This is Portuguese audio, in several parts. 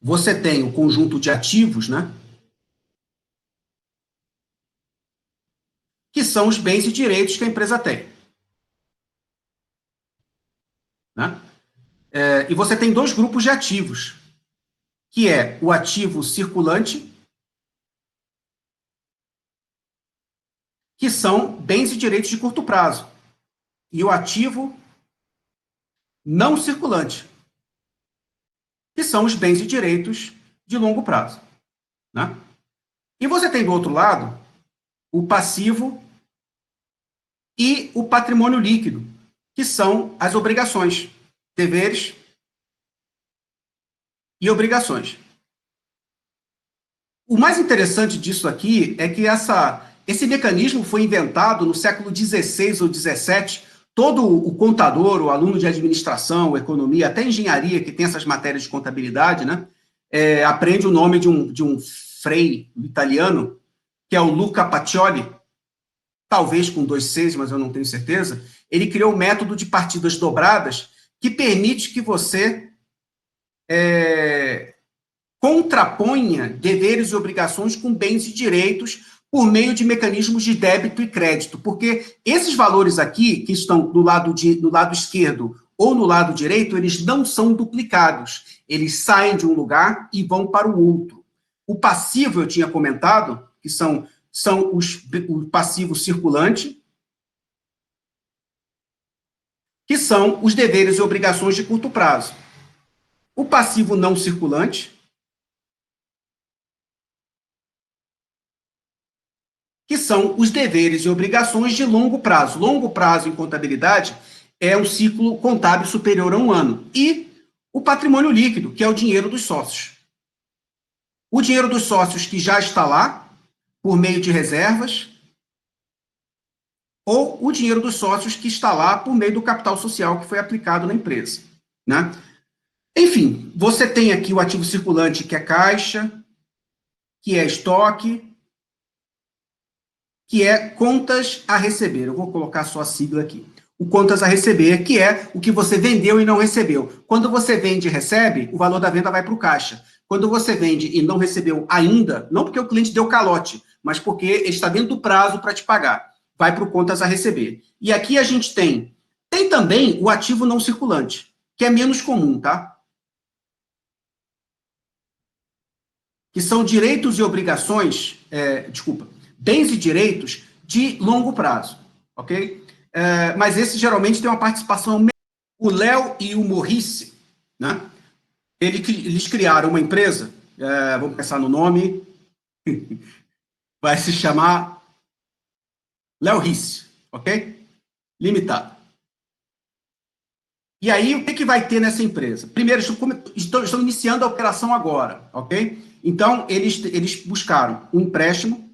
você tem o conjunto de ativos, né? Que são os bens e direitos que a empresa tem. Né? E você tem dois grupos de ativos, que é o ativo circulante, que são bens e direitos de curto prazo, e o ativo não circulante, que são os bens e direitos de longo prazo. Né? E você tem do outro lado o passivo e o patrimônio líquido, que são as obrigações, deveres e obrigações. O mais interessante disso aqui é que esse mecanismo foi inventado no século XVI ou XVII. Todo o contador, o aluno de administração, economia, até engenharia, que tem essas matérias de contabilidade, né, aprende o nome de um frei italiano, que é o Luca Pacioli, talvez com 2 Cs, mas eu não tenho certeza. Ele criou um método de partidas dobradas que permite que você contraponha deveres e obrigações com bens e direitos por meio de mecanismos de débito e crédito, porque esses valores aqui, que estão no lado esquerdo ou no lado direito, eles não são duplicados, eles saem de um lugar e vão para o outro. O passivo, eu tinha comentado, que são o passivo circulante, que são os deveres e obrigações de curto prazo. O passivo não circulante, que são os deveres e obrigações de longo prazo. Longo prazo em contabilidade é um ciclo contábil superior a 1 ano. E o patrimônio líquido, que é o dinheiro dos sócios. O dinheiro dos sócios que já está lá, por meio de reservas, ou o dinheiro dos sócios que está lá por meio do capital social que foi aplicado na empresa. Né? Enfim, você tem aqui o ativo circulante, que é caixa, que é estoque, que é contas a receber. Eu vou colocar só a sigla aqui. O contas a receber, que é o que você vendeu e não recebeu. Quando você vende e recebe, o valor da venda vai para o caixa. Quando você vende e não recebeu ainda, não porque o cliente deu calote, mas porque ele está dentro do prazo para te pagar, vai para o contas a receber. E aqui a gente tem também o ativo não circulante, que é menos comum, tá? Que são direitos e obrigações, bens e direitos de longo prazo, ok? Mas esse geralmente tem uma participação. O Léo e o Maurice, né? Eles criaram uma empresa, vamos pensar no nome, vai se chamar Léo Risse, ok? Limitado. E aí, o que vai ter nessa empresa? Primeiro, estão iniciando a operação agora, ok? Então, eles buscaram um empréstimo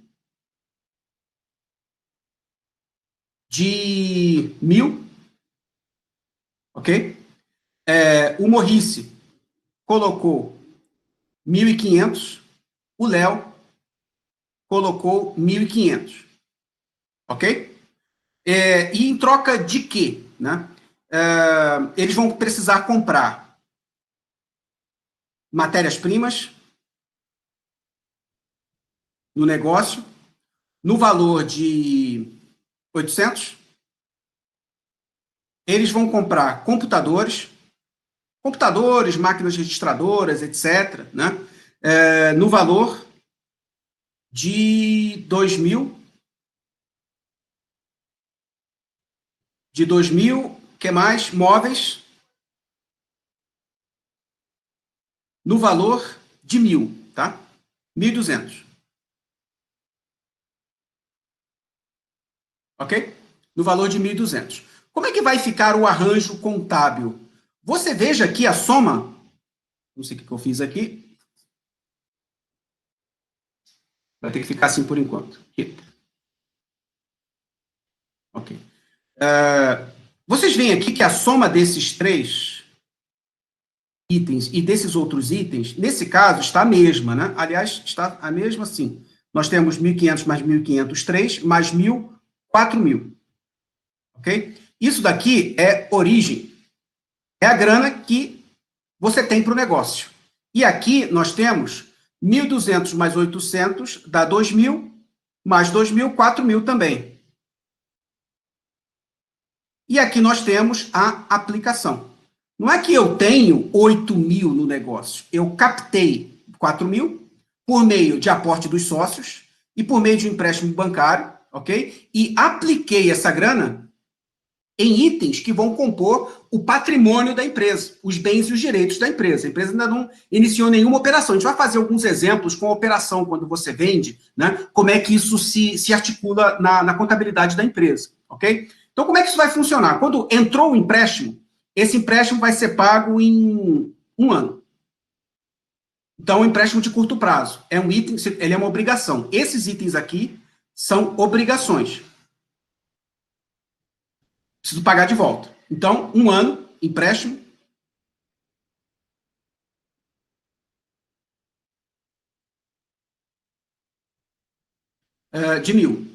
de 1.000, ok? O Maurice colocou 1.500, o Léo colocou 1.500, ok? E em troca de quê? Né? Eles vão precisar comprar matérias-primas no negócio, no valor de 800. Eles vão comprar computadores, máquinas registradoras, etc., né? No valor de 2.000. De 2.000, que mais? Móveis, no valor de 1.000, tá? 1.200. Ok? No valor de 1.200. Como é que vai ficar o arranjo contábil? Você veja aqui a soma, não sei o que eu fiz aqui, vai ter que ficar assim por enquanto. Aqui. Ok. Vocês veem aqui que a soma desses 3 itens e desses outros itens, nesse caso, está a mesma, né? Aliás, está a mesma sim. Nós temos 1.500 mais 1.500, 3, mais 1.000, 4.000. Ok? Isso daqui é origem. É a grana que você tem para o negócio. E aqui nós temos 1.200 mais 800 dá 2.000, mais 2.000, 4.000 também. E aqui nós temos a aplicação. Não é que eu tenho 8.000 no negócio, eu captei 4.000 por meio de aporte dos sócios e por meio de um empréstimo bancário, ok? E apliquei essa grana em itens que vão compor o patrimônio da empresa, os bens e os direitos da empresa. A empresa ainda não iniciou nenhuma operação. A gente vai fazer alguns exemplos com a operação, quando você vende, né? Como é que isso se articula na contabilidade da empresa, ok? Então, como é que isso vai funcionar? Quando entrou o empréstimo, esse empréstimo vai ser pago em 1 ano. Então, o empréstimo de curto prazo é um item, ele é uma obrigação. Esses itens aqui são obrigações. Preciso pagar de volta. Então, 1 ano, empréstimo. De 1.000.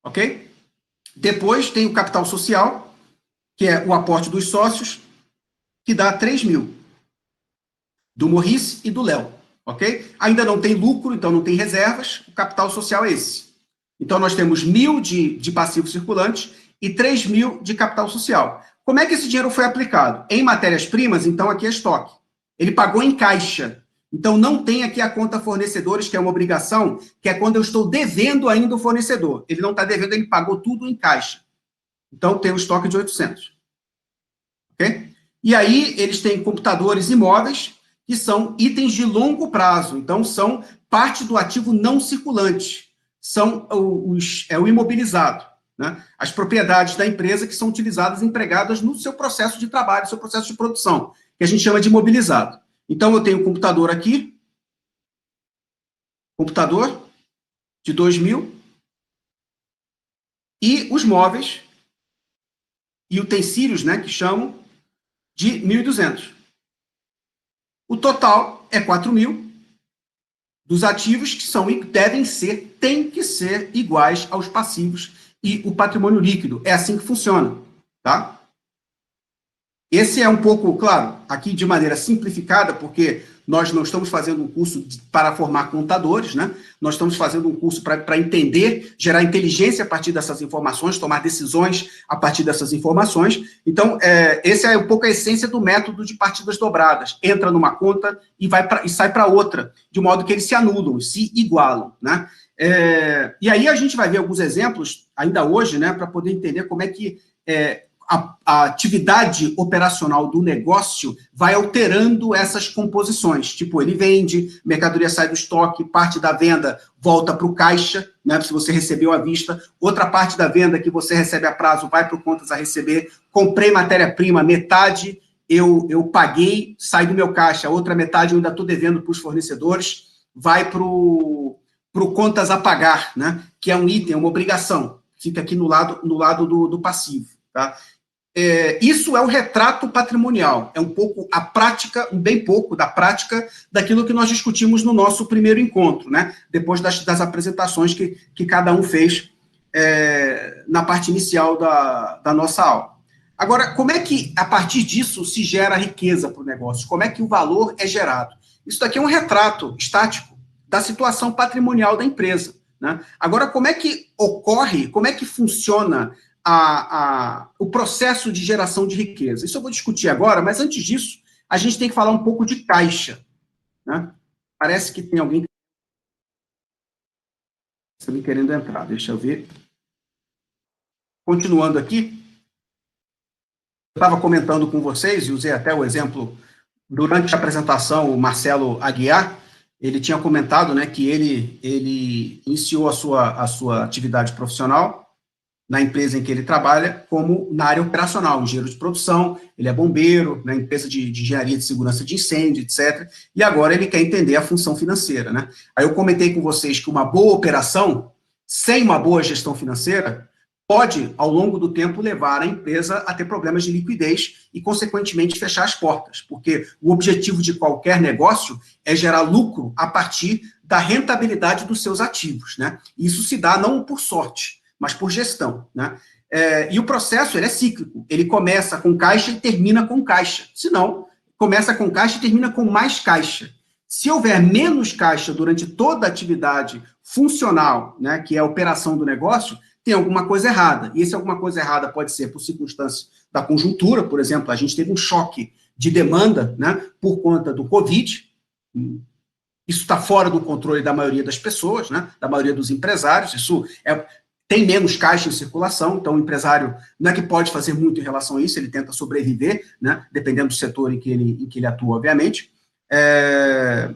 Ok? Depois tem o capital social, que é o aporte dos sócios, que dá 3.000. Do Morris e do Léo. Ok? Ainda não tem lucro, então não tem reservas. O capital social é esse. Então, nós temos 1.000 de passivo circulante e 3.000 de capital social. Como é que esse dinheiro foi aplicado? Em matérias-primas, então aqui é estoque. Ele pagou em caixa. Então, não tem aqui a conta fornecedores, que é uma obrigação, que é quando eu estou devendo ainda o fornecedor. Ele não está devendo, ele pagou tudo em caixa. Então, tem o estoque de 800. Ok? E aí, eles têm computadores imóveis, que são itens de longo prazo. Então, são parte do ativo não circulante. São o imobilizado, né? As propriedades da empresa que são utilizadas e empregadas no seu processo de trabalho, no seu processo de produção, que a gente chama de imobilizado. Então, eu tenho um computador aqui, computador de 2.000, e os móveis e utensílios, né, que chamam de 1.200. O total é 4.000 dos ativos que são e devem ser, tem que ser iguais aos passivos e o patrimônio líquido. É assim que funciona, tá? Esse é um pouco, claro, aqui de maneira simplificada, porque nós não estamos fazendo um curso para formar contadores, né? Nós estamos fazendo um curso para entender, gerar inteligência a partir dessas informações, tomar decisões a partir dessas informações. Então, esse é um pouco a essência do método de partidas dobradas. Entra numa conta e sai para outra, de modo que eles se anulam, se igualam, né? E aí a gente vai ver alguns exemplos, ainda hoje, né, para poder entender como é que a atividade operacional do negócio vai alterando essas composições. Tipo, ele vende, mercadoria sai do estoque, parte da venda volta para o caixa, né, se você recebeu à vista, outra parte da venda que você recebe a prazo vai para o contas a receber, comprei matéria-prima, metade eu paguei, sai do meu caixa, a outra metade eu ainda estou devendo para os fornecedores, vai para o contas a pagar, né, que é um item, uma obrigação, fica aqui no lado do passivo. Tá? Isso é o retrato patrimonial, é um pouco a prática, bem pouco da prática daquilo que nós discutimos no nosso primeiro encontro, né? Depois das apresentações que cada um fez na parte inicial da nossa aula. Agora, como é que, a partir disso, se gera riqueza para o negócio? Como é que o valor é gerado? Isso daqui é um retrato estático da situação patrimonial da empresa, né? Agora, como é que ocorre, como é que funciona o processo de geração de riqueza? Isso eu vou discutir agora, mas antes disso, a gente tem que falar um pouco de caixa, né? Parece que tem alguém querendo entrar, deixa eu ver. Continuando aqui, eu estava comentando com vocês, e usei até o exemplo, durante a apresentação, o Marcelo Aguiar, ele tinha comentado, né, que ele iniciou a sua atividade profissional na empresa em que ele trabalha, como na área operacional, engenheiro de produção, ele é bombeiro, na empresa de engenharia de segurança de incêndio, etc. E agora ele quer entender a função financeira, né? Aí eu comentei com vocês que uma boa operação, sem uma boa gestão financeira, pode, ao longo do tempo, levar a empresa a ter problemas de liquidez e, consequentemente, fechar as portas, porque o objetivo de qualquer negócio é gerar lucro a partir da rentabilidade dos seus ativos, né? Isso se dá não por sorte, mas por gestão, né? E o processo, ele é cíclico, ele começa com caixa e termina com caixa, senão começa com caixa e termina com mais caixa. Se houver menos caixa durante toda a atividade funcional, né, que é a operação do negócio, tem alguma coisa errada. E essa alguma coisa errada pode ser por circunstâncias da conjuntura, por exemplo, a gente teve um choque de demanda, né, por conta do Covid. Isso está fora do controle da maioria das pessoas, né, da maioria dos empresários. Tem menos caixa em circulação, então o empresário não é que pode fazer muito em relação a isso, ele tenta sobreviver, né, dependendo do setor em que ele atua, obviamente.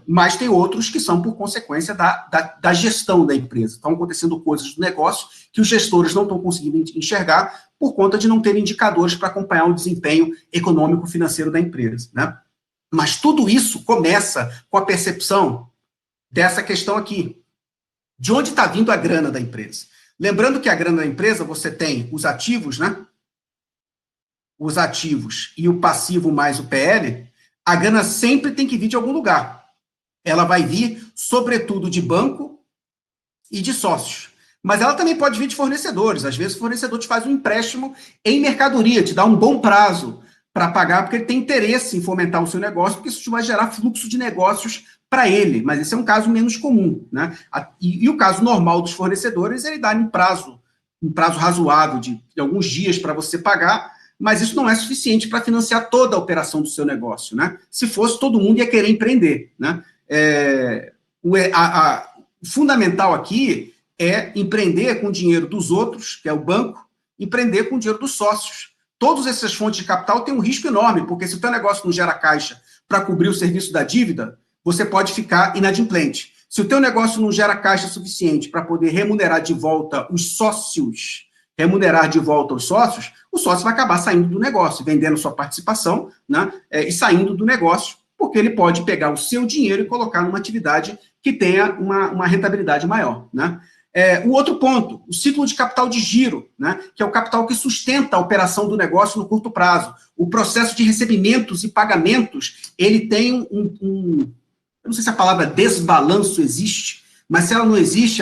Mas tem outros que são por consequência da gestão da empresa. Estão acontecendo coisas do negócio que os gestores não estão conseguindo enxergar por conta de não ter indicadores para acompanhar o desempenho econômico-financeiro da empresa, né? Mas tudo isso começa com a percepção dessa questão aqui. De onde está vindo a grana da empresa? Lembrando que a grana da empresa, você tem os ativos, né? Os ativos e o passivo mais o PL. A grana sempre tem que vir de algum lugar. Ela vai vir, sobretudo, de banco e de sócios. Mas ela também pode vir de fornecedores. Às vezes o fornecedor te faz um empréstimo em mercadoria, te dá um bom prazo para pagar, porque ele tem interesse em fomentar o seu negócio, porque isso vai gerar fluxo de negócios para ele. Mas esse é um caso menos comum, né? E o caso normal dos fornecedores, ele dá um prazo razoável de alguns dias para você pagar, mas isso não é suficiente para financiar toda a operação do seu negócio, né? Se fosse, todo mundo ia querer empreender, né? O fundamental aqui é empreender com o dinheiro dos outros, que é o banco, empreender com o dinheiro dos sócios. Todas essas fontes de capital têm um risco enorme, porque se o teu negócio não gera caixa para cobrir o serviço da dívida, você pode ficar inadimplente. Se o teu negócio não gera caixa suficiente para poder remunerar de volta os sócios, o sócio vai acabar saindo do negócio, vendendo sua participação, né, e saindo do negócio, porque ele pode pegar o seu dinheiro e colocar numa atividade que tenha uma rentabilidade maior, né? O outro ponto, o ciclo de capital de giro, né, que é o capital que sustenta a operação do negócio no curto prazo. O processo de recebimentos e pagamentos, ele tem eu não sei se a palavra desbalanço existe, mas se ela não existe,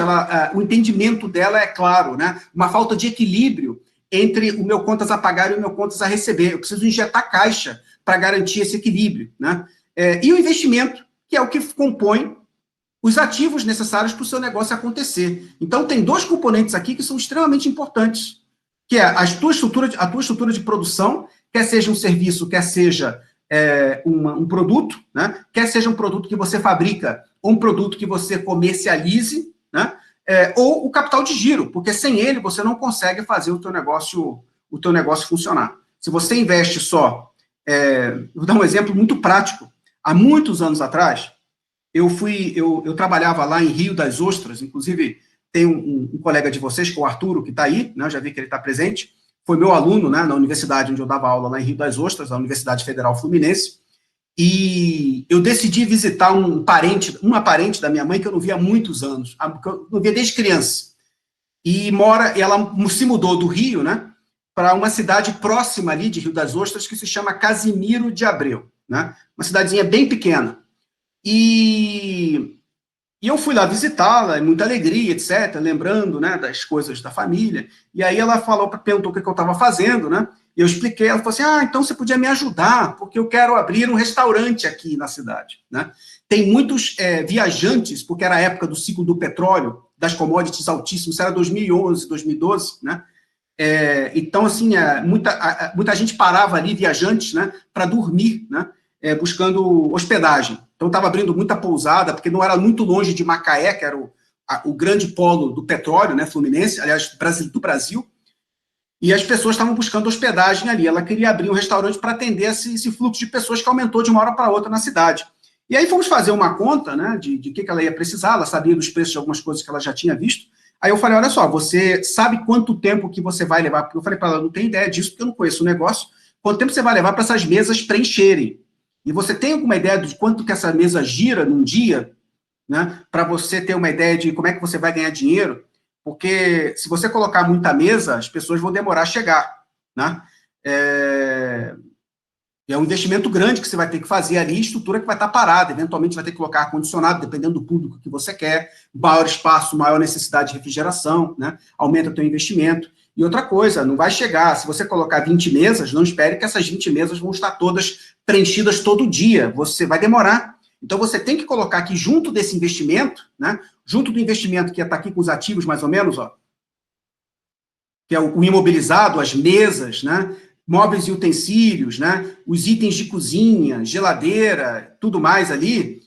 o entendimento dela é claro, né? Uma falta de equilíbrio entre o meu contas a pagar e o meu contas a receber. Eu preciso injetar caixa para garantir esse equilíbrio, né? E o investimento, que é o que compõe os ativos necessários para o seu negócio acontecer. Então, tem dois componentes aqui que são extremamente importantes, que é a tua estrutura de produção, quer seja um serviço, quer seja um produto, né? Quer seja um produto que você fabrica ou um produto que você comercialize, né? Ou o capital de giro, porque sem ele você não consegue fazer o teu negócio funcionar. Se você investe só, vou dar um exemplo muito prático. Há muitos anos atrás, eu trabalhava lá em Rio das Ostras, inclusive tem um colega de vocês, que é o Arturo, que está aí, né? Já vi que ele está presente, foi meu aluno, né, na universidade onde eu dava aula lá em Rio das Ostras, a Universidade Federal Fluminense, e eu decidi visitar uma parente da minha mãe que eu não via há muitos anos, que eu não via desde criança, e ela se mudou do Rio, né, para uma cidade próxima ali de Rio das Ostras, que se chama Casimiro de Abreu, né, uma cidadezinha bem pequena, e eu fui lá visitá-la, muita alegria, etc., lembrando, né, das coisas da família. E aí ela perguntou o que eu estava fazendo, né? E eu expliquei, ela falou assim, então você podia me ajudar, porque eu quero abrir um restaurante aqui na cidade, né? Tem muitos viajantes, porque era a época do ciclo do petróleo, das commodities altíssimas, isso era 2011, 2012, né? Então, assim, muita gente parava ali, viajantes, né, para dormir, né? Buscando hospedagem. Então, estava abrindo muita pousada, porque não era muito longe de Macaé, que era o grande polo do petróleo, né, fluminense, aliás, do Brasil, e as pessoas estavam buscando hospedagem ali. Ela queria abrir um restaurante para atender esse fluxo de pessoas que aumentou de uma hora para outra na cidade. E aí fomos fazer uma conta, né, de que ela ia precisar, ela sabia dos preços de algumas coisas que ela já tinha visto. Aí eu falei, olha só, você sabe quanto tempo que você vai levar? Porque eu falei para ela, não tenho ideia disso, porque eu não conheço o negócio. Quanto tempo você vai levar para essas mesas preencherem? E você tem alguma ideia de quanto que essa mesa gira num dia, né, para você ter uma ideia de como é que você vai ganhar dinheiro? Porque se você colocar muita mesa, as pessoas vão demorar a chegar, né? É um investimento grande que você vai ter que fazer ali, estrutura que vai estar parada, eventualmente vai ter que colocar ar-condicionado, dependendo do público que você quer, maior espaço, maior necessidade de refrigeração, né? Aumenta o teu investimento. E outra coisa, não vai chegar, se você colocar 20 mesas, não espere que essas 20 mesas vão estar todas preenchidas todo dia, você vai demorar. Então, você tem que colocar aqui, junto desse investimento, né, junto do investimento que está aqui com os ativos, mais ou menos, ó, que é o imobilizado, as mesas, né, móveis e utensílios, né, os itens de cozinha, geladeira, tudo mais ali,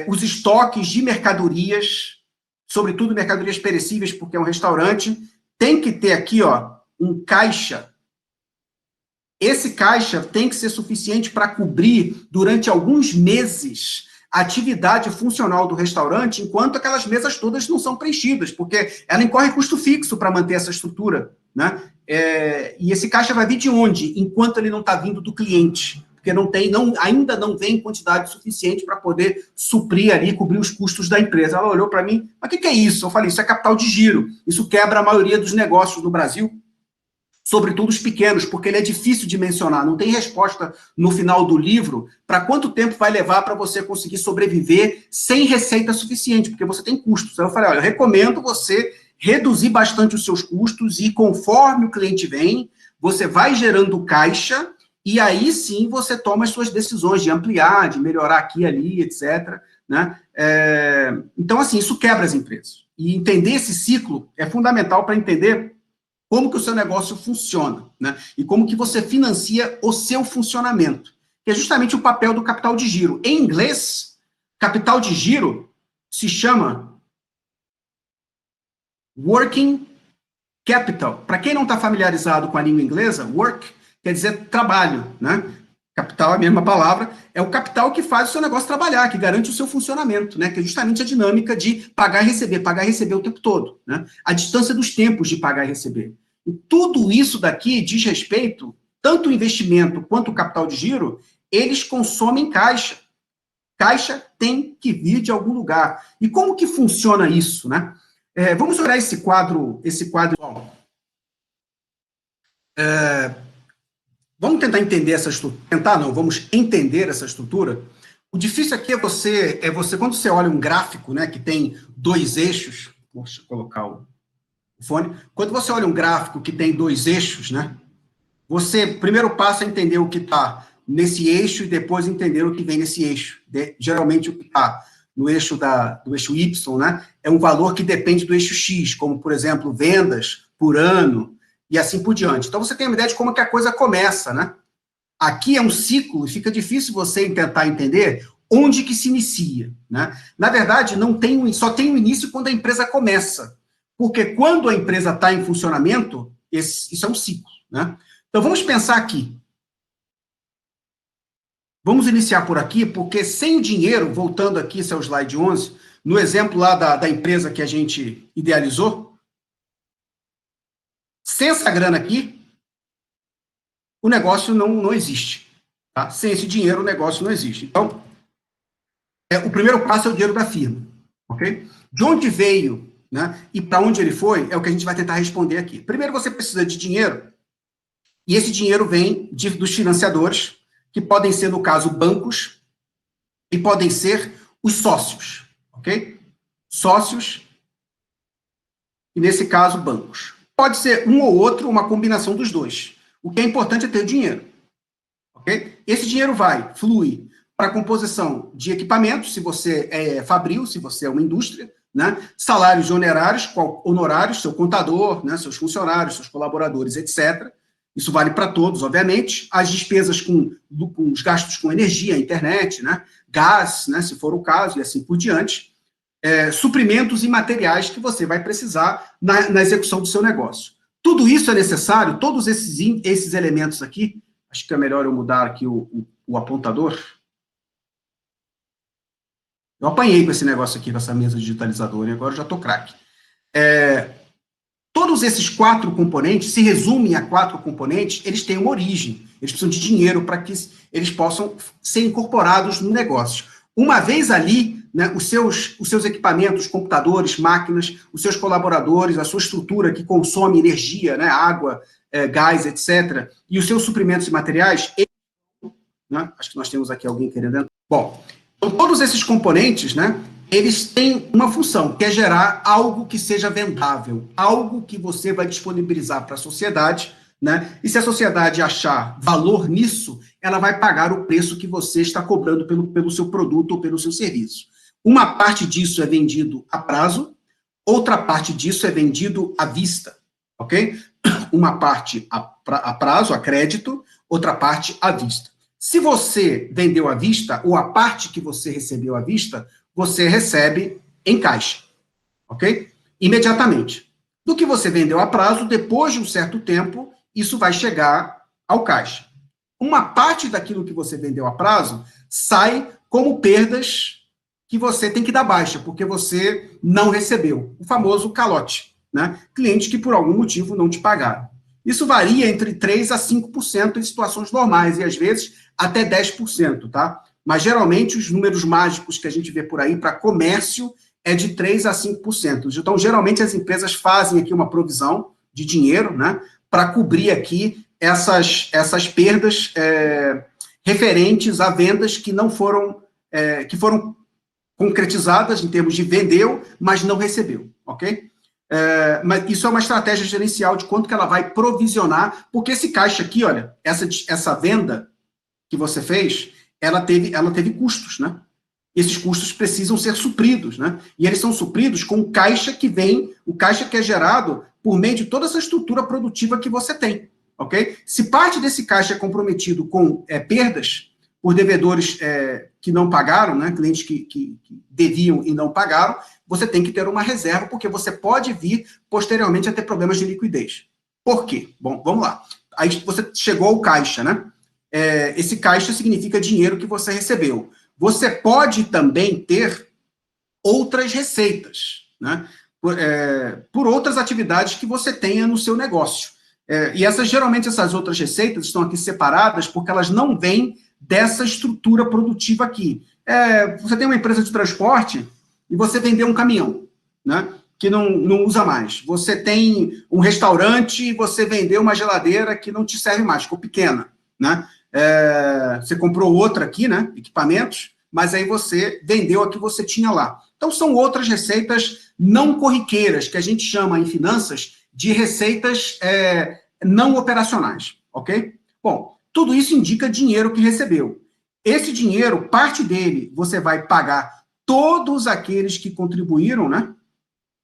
os estoques de mercadorias, sobretudo mercadorias perecíveis, porque é um restaurante, tem que ter aqui, ó, um caixa. Esse caixa tem que ser suficiente para cobrir, durante alguns meses, a atividade funcional do restaurante, enquanto aquelas mesas todas não são preenchidas, porque ela incorre custo fixo para manter essa estrutura, né? E esse caixa vai vir de onde? Enquanto ele não está vindo do cliente, porque ainda não vem quantidade suficiente para poder suprir ali, cobrir os custos da empresa. Ela olhou para mim, mas o que é isso? Eu falei, isso é capital de giro, isso quebra a maioria dos negócios no Brasil, sobretudo os pequenos, porque ele é difícil de mencionar, não tem resposta no final do livro para quanto tempo vai levar para você conseguir sobreviver sem receita suficiente, porque você tem custos. Então eu falei, olha, eu recomendo você reduzir bastante os seus custos e conforme o cliente vem, você vai gerando caixa e aí sim você toma as suas decisões de ampliar, de melhorar aqui e ali, etc. Né? Então, assim, isso quebra as empresas. E entender esse ciclo é fundamental para entender como que o seu negócio funciona, né? E como que você financia o seu funcionamento, que é justamente o papel do capital de giro. Em inglês, capital de giro se chama working capital. Para quem não está familiarizado com a língua inglesa, work quer dizer trabalho, né? Capital é a mesma palavra, é o capital que faz o seu negócio trabalhar, que garante o seu funcionamento, né? Que é justamente a dinâmica de pagar e receber o tempo todo, né? A distância dos tempos de pagar e receber. E tudo isso daqui diz respeito, tanto o investimento quanto o capital de giro, eles consomem caixa. Caixa tem que vir de algum lugar. E como que funciona isso, né? Vamos olhar esse quadro. Vamos tentar entender essa estrutura. Vamos entender essa estrutura. O difícil aqui é você, quando você olha um gráfico, né, que tem dois eixos, deixa eu colocar o fone. Quando você olha um gráfico que tem dois eixos, né, você primeiro passa a entender o que está nesse eixo e depois entender o que vem nesse eixo. Geralmente o que está no eixo do eixo Y, né, é um valor que depende do eixo X, como, por exemplo, vendas por ano, e assim por diante. Então, você tem uma ideia de como que a coisa começa, né? Aqui é um ciclo, e fica difícil você tentar entender onde que se inicia, né? Na verdade, só tem um início quando a empresa começa, porque quando a empresa está em funcionamento, isso é um ciclo, né? Então, vamos pensar aqui. Vamos iniciar por aqui, porque sem o dinheiro, voltando aqui, esse é o slide 11, no exemplo lá da empresa que a gente idealizou, sem essa grana aqui, o negócio não existe. Tá? Sem esse dinheiro, o negócio não existe. Então, o primeiro passo é o dinheiro da firma. Ok? De onde veio, né, e para onde ele foi, é o que a gente vai tentar responder aqui. Primeiro, você precisa de dinheiro, e esse dinheiro vem dos financiadores, que podem ser, no caso, bancos, e podem ser os sócios. Ok? Sócios, e nesse caso, bancos. Pode ser um ou outro, uma combinação dos dois. O que é importante é ter dinheiro. Okay? Esse dinheiro flui para a composição de equipamentos, se você é fabril, se você é uma indústria, né? Salários e honorários, seu contador, né? Seus funcionários, seus colaboradores, etc. Isso vale para todos, obviamente. As despesas com os gastos com energia, internet, né? Gás, né? Se for o caso, e assim por diante. Suprimentos e materiais que você vai precisar na execução do seu negócio. Tudo isso é necessário, todos esses elementos aqui, acho que é melhor eu mudar aqui o apontador. Eu apanhei com esse negócio aqui, com essa mesa digitalizadora, e agora eu já estou craque. Todos esses 4 componentes, se resumem a 4 componentes, eles têm uma origem, eles precisam de dinheiro para que eles possam ser incorporados no negócio. Uma vez ali, né, os seus equipamentos, computadores, máquinas, os seus colaboradores, a sua estrutura que consome energia, né, água, gás, etc., e os seus suprimentos e materiais, né, acho que nós temos aqui alguém querendo entrar. Bom, então todos esses componentes, né, eles têm uma função, que é gerar algo que seja vendável, algo que você vai disponibilizar para a sociedade, né? E se a sociedade achar valor nisso, ela vai pagar o preço que você está cobrando pelo seu produto ou pelo seu serviço. Uma parte disso é vendido a prazo, outra parte disso é vendido à vista, ok? Uma parte a prazo, a crédito, outra parte à vista. Se você vendeu à vista, ou a parte que você recebeu à vista, você recebe em caixa, ok? Imediatamente. Do que você vendeu a prazo, depois de um certo tempo, isso vai chegar ao caixa. Uma parte daquilo que você vendeu a prazo sai como perdas que você tem que dar baixa, porque você não recebeu. O famoso calote, né? Clientes que por algum motivo não te pagaram. Isso varia entre 3% a 5% em situações normais, e às vezes até 10%, tá? Mas geralmente os números mágicos que a gente vê por aí para comércio é de 3% a 5%. Então, geralmente as empresas fazem aqui uma provisão de dinheiro, né? Para cobrir aqui essas perdas referentes a vendas que não foram, que foram concretizadas em termos de vendeu, mas não recebeu, ok? Mas isso é uma estratégia gerencial de quanto que ela vai provisionar, porque esse caixa aqui, olha, essa venda que você fez, ela teve custos, né? Esses custos precisam ser supridos, né? E eles são supridos com o caixa que vem, o caixa que é gerado por meio de toda essa estrutura produtiva que você tem, ok? Se parte desse caixa é comprometido com perdas por devedores que não pagaram, né? Clientes que deviam e não pagaram, você tem que ter uma reserva, porque você pode vir posteriormente a ter problemas de liquidez. Por quê? Bom, vamos lá. Aí você chegou ao caixa, né? Esse caixa significa dinheiro que você recebeu. Você pode também ter outras receitas, né? Por outras atividades que você tenha no seu negócio. E geralmente essas outras receitas estão aqui separadas porque elas não vêm dessa estrutura produtiva aqui. Você tem uma empresa de transporte e você vendeu um caminhão, né? Que não usa mais. Você tem um restaurante e você vendeu uma geladeira que não te serve mais, ficou pequena, né? Você comprou outra aqui, né? Equipamentos, mas aí você vendeu a que você tinha lá. Então, são outras receitas não corriqueiras, que a gente chama em finanças de receitas não operacionais, ok? Bom, tudo isso indica dinheiro que recebeu. Esse dinheiro, parte dele, você vai pagar todos aqueles que contribuíram, né?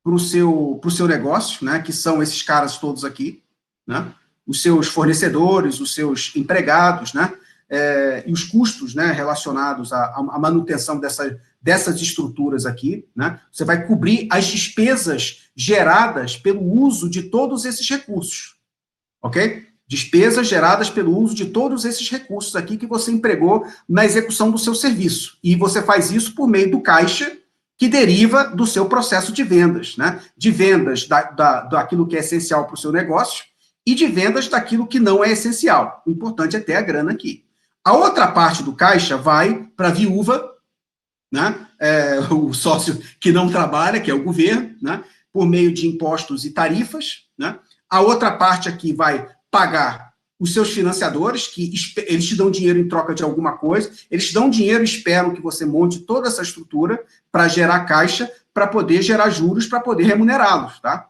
Para o seu negócio, né? Que são esses caras todos aqui, né? Os seus fornecedores, os seus empregados, né? E os custos, né, relacionados à manutenção dessas estruturas aqui, né? Você vai cobrir as despesas geradas pelo uso de todos esses recursos, ok? Despesas geradas pelo uso de todos esses recursos aqui que você empregou na execução do seu serviço. E você faz isso por meio do caixa que deriva do seu processo de vendas, né? De vendas daquilo que é essencial para o seu negócio e de vendas daquilo que não é essencial. O importante é ter a grana aqui. A outra parte do caixa vai para a viúva, né? O sócio que não trabalha, que é o governo, né? Por meio de impostos e tarifas, né? A outra parte aqui vai pagar os seus financiadores, que eles te dão dinheiro em troca de alguma coisa, eles te dão dinheiro e esperam que você monte toda essa estrutura para gerar caixa, para poder gerar juros, para poder remunerá-los, tá?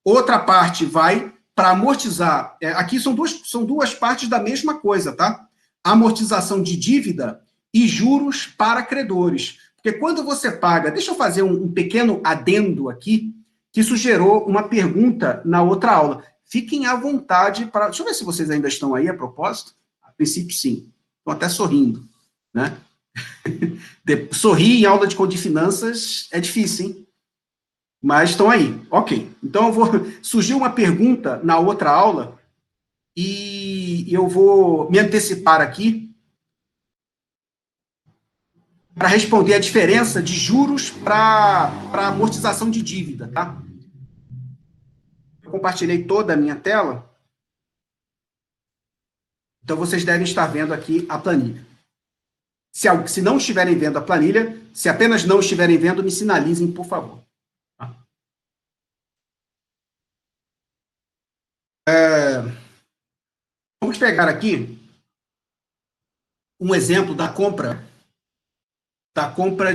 Outra parte vai para amortizar. Aqui são duas partes da mesma coisa, tá? Amortização de dívida e juros para credores. Porque quando você paga, deixa eu fazer um pequeno adendo aqui, que isso gerou uma pergunta na outra aula. Fiquem à vontade para. Deixa eu ver se vocês ainda estão aí a propósito. A princípio, sim. Estão até sorrindo, né? Sorrir em aula de finanças é difícil, hein? Mas estão aí. Ok. Então, surgiu uma pergunta na outra aula e eu vou me antecipar aqui para responder a diferença de juros para amortização de dívida, tá? Eu compartilhei toda a minha tela, então vocês devem estar vendo aqui a planilha. Se não estiverem vendo a planilha, se apenas não estiverem vendo, me sinalizem, por favor. Vamos pegar aqui um exemplo da compra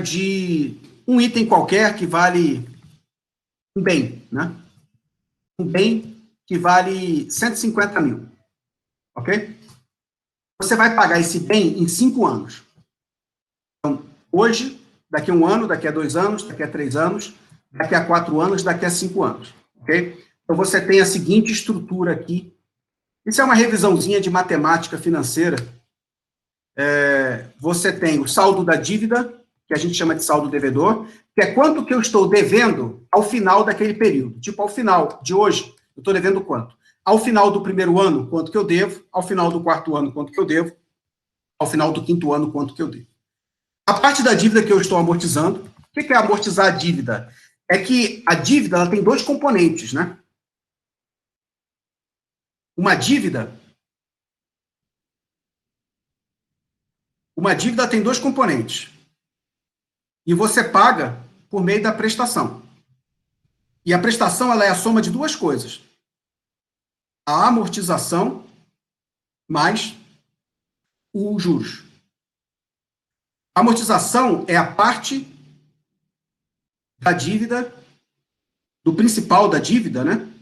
de um item qualquer que vale um bem, né? Um bem que vale 150 mil, ok? Você vai pagar esse bem em 5 anos. Então, hoje, daqui a 1 ano, daqui a 2 anos, daqui a 3 anos, daqui a 4 anos, daqui a 5 anos, ok? Então, você tem a seguinte estrutura aqui. Isso é uma revisãozinha de matemática financeira. Você tem o saldo da dívida, que a gente chama de saldo devedor, que é quanto que eu estou devendo ao final daquele período. Tipo, ao final de hoje, eu estou devendo quanto? Ao final do primeiro ano, quanto que eu devo? Ao final do quarto ano, quanto que eu devo? Ao final do quinto ano, quanto que eu devo? A parte da dívida que eu estou amortizando, o que é amortizar a dívida? É que a dívida ela tem 2 componentes, né? Uma dívida tem 2 componentes. E você paga por meio da prestação. E a prestação ela é a soma de 2 coisas. A amortização mais os juros. A amortização é a parte da dívida, do principal da dívida, né?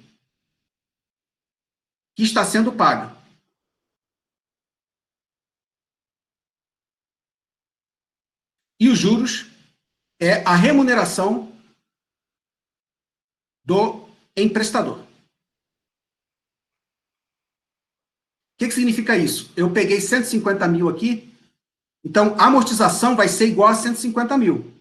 Que está sendo paga. E os juros é a remuneração do emprestador. O que significa isso? Eu peguei 150 mil aqui, então a amortização vai ser igual a 150 mil.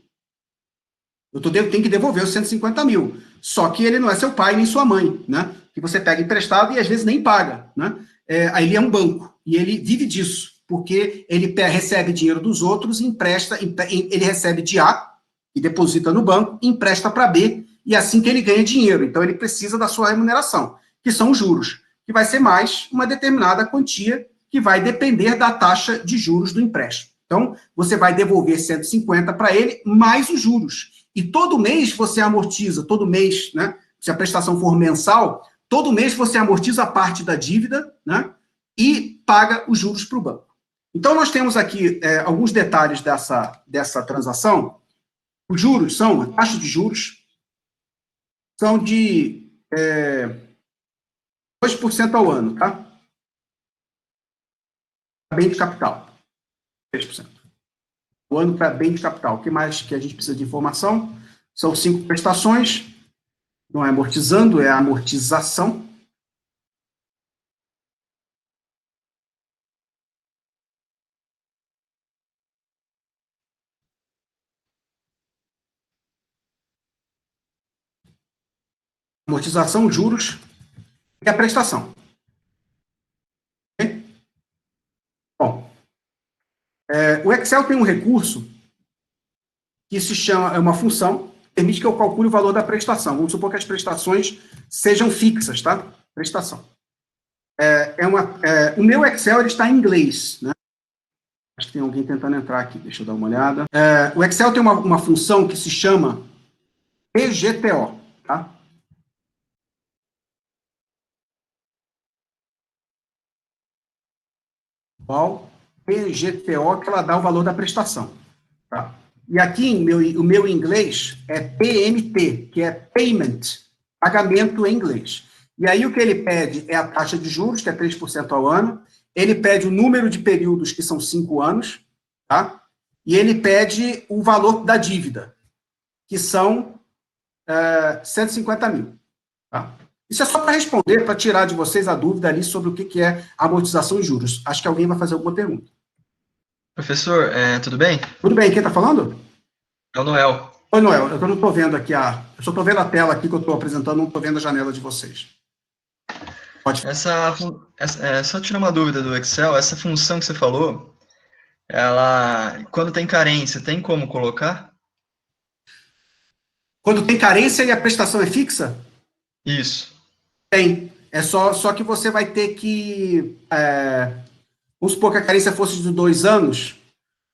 Tenho que devolver os 150 mil. Só que ele não é seu pai nem sua mãe, né? Que você pega emprestado e às vezes nem paga, né? Aí ele é um banco e ele vive disso, porque ele recebe dinheiro dos outros e empresta, ele recebe de A e deposita no banco, empresta para B, e é assim que ele ganha dinheiro. Então ele precisa da sua remuneração, que são os juros, que vai ser mais uma determinada quantia que vai depender da taxa de juros do empréstimo. Então, você vai devolver 150 para ele, mais os juros. E todo mês você amortiza, todo mês, né? Se a prestação for mensal, todo mês você amortiza a parte da dívida, né? E paga os juros para o banco. Então, nós temos aqui alguns detalhes dessa transação. Os juros a taxa de juros são de 2% ao ano, tá? Bem de capital. 3%. O ano para bem de capital. O que mais que a gente precisa de informação? São 5 prestações. Não é amortizando, é amortização. Amortização, juros e a prestação. Okay? Bom, o Excel tem um recurso que se chama, é uma função, que permite que eu calcule o valor da prestação. Vamos supor que as prestações sejam fixas, tá? Prestação. O meu Excel ele está em inglês, né? Acho que tem alguém tentando entrar aqui, deixa eu dar uma olhada. O Excel tem uma função que se chama PGTO, tá? Qual PGTO que ela dá o valor da prestação, tá? E aqui, o meu inglês é PMT, que é Payment, pagamento em inglês. E aí o que ele pede é a taxa de juros, que é 3% ao ano, ele pede o número de períodos, que são 5 anos, tá? E ele pede o valor da dívida, que são 150 mil, tá? Isso é só para responder, para tirar de vocês a dúvida ali sobre o que é amortização e juros. Acho que alguém vai fazer alguma pergunta. Professor, tudo bem? Tudo bem, quem está falando? É o Noel. Oi, Noel, eu não estou vendo aqui eu só estou vendo a tela aqui que eu estou apresentando, não estou vendo a janela de vocês. Pode falar. Só tirar uma dúvida do Excel, essa função que você falou, ela, quando tem carência, tem como colocar? Quando tem carência e a prestação é fixa? Isso. Tem. É só que você vai ter que... vamos supor que a carência fosse de 2 anos,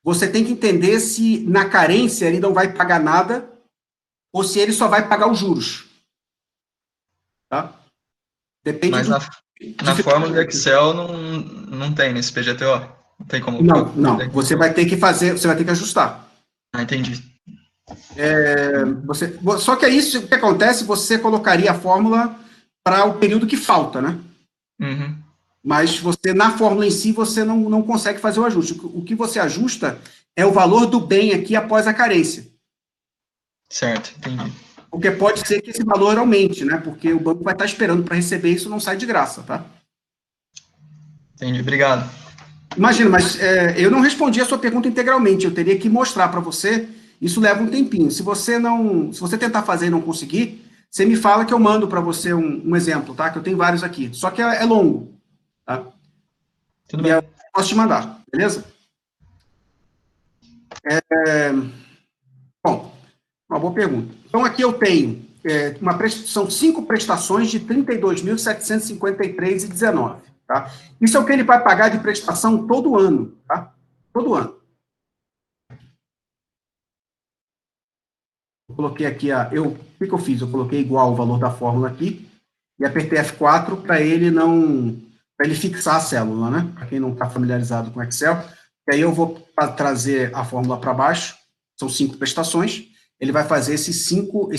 você tem que entender se na carência ele não vai pagar nada ou se ele só vai pagar os juros. Tá? Depende. Mas na fórmula do Excel não tem nesse PGTO? Não tem como... Não. Você vai ter que ajustar. Ah, entendi. Só que aí, o que acontece, você colocaria a fórmula para o período que falta, né? Uhum. Mas você, na fórmula em si, você não consegue fazer o ajuste. O que você ajusta é o valor do bem aqui após a carência. Certo, entendi. Porque pode ser que esse valor aumente, né? Porque o banco vai estar esperando para receber isso, não sai de graça, tá? Entendi, obrigado. Imagina, mas eu não respondi a sua pergunta integralmente. Eu teria que mostrar para você. Isso leva um tempinho. Se você tentar fazer e não conseguir, você me fala que eu mando para você um exemplo, tá? Que eu tenho vários aqui. Só que é longo, tá? Tudo E eu bem. posso te mandar, beleza? Bom, uma boa pergunta. Então aqui eu tenho são 5 prestações de R$ 32.753,19, tá? Isso é o que ele vai pagar de prestação todo ano, tá? Todo ano. Eu coloquei aqui o que eu fiz? Eu coloquei igual o valor da fórmula aqui e apertei F4 para ele fixar a célula, né? Para quem não está familiarizado com Excel. E aí eu vou trazer a fórmula para baixo, são 5 prestações, ele vai fazer esses cinco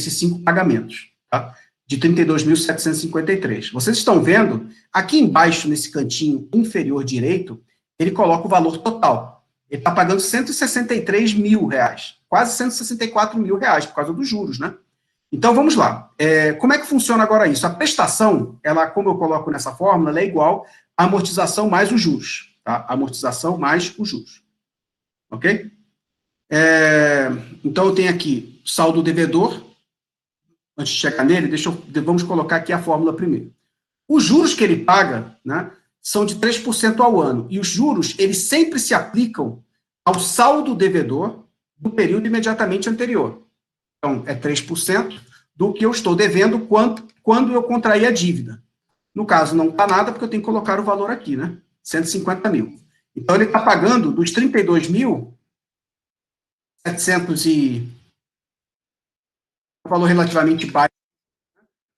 pagamentos, tá? De 32.753. Vocês estão vendo, aqui embaixo, nesse cantinho inferior direito, ele coloca o valor total. Ele está pagando R$ 163.000, quase R$ 164.000, por causa dos juros, né? Então, vamos lá. Como é que funciona agora isso? A prestação, como eu coloco nessa fórmula, ela é igual à amortização mais os juros. Tá? Amortização mais os juros. Ok? Então, eu tenho aqui saldo devedor. Antes de chegar nele, vamos colocar aqui a fórmula primeiro. Os juros que ele paga, né, são de 3% ao ano. E os juros, eles sempre se aplicam ao saldo devedor do período imediatamente anterior. Então, é 3% do que eu estou devendo quando eu contrair a dívida. No caso, não está nada, porque eu tenho que colocar o valor aqui, né? 150 mil. Então, ele está pagando dos 32.700 um valor relativamente baixo.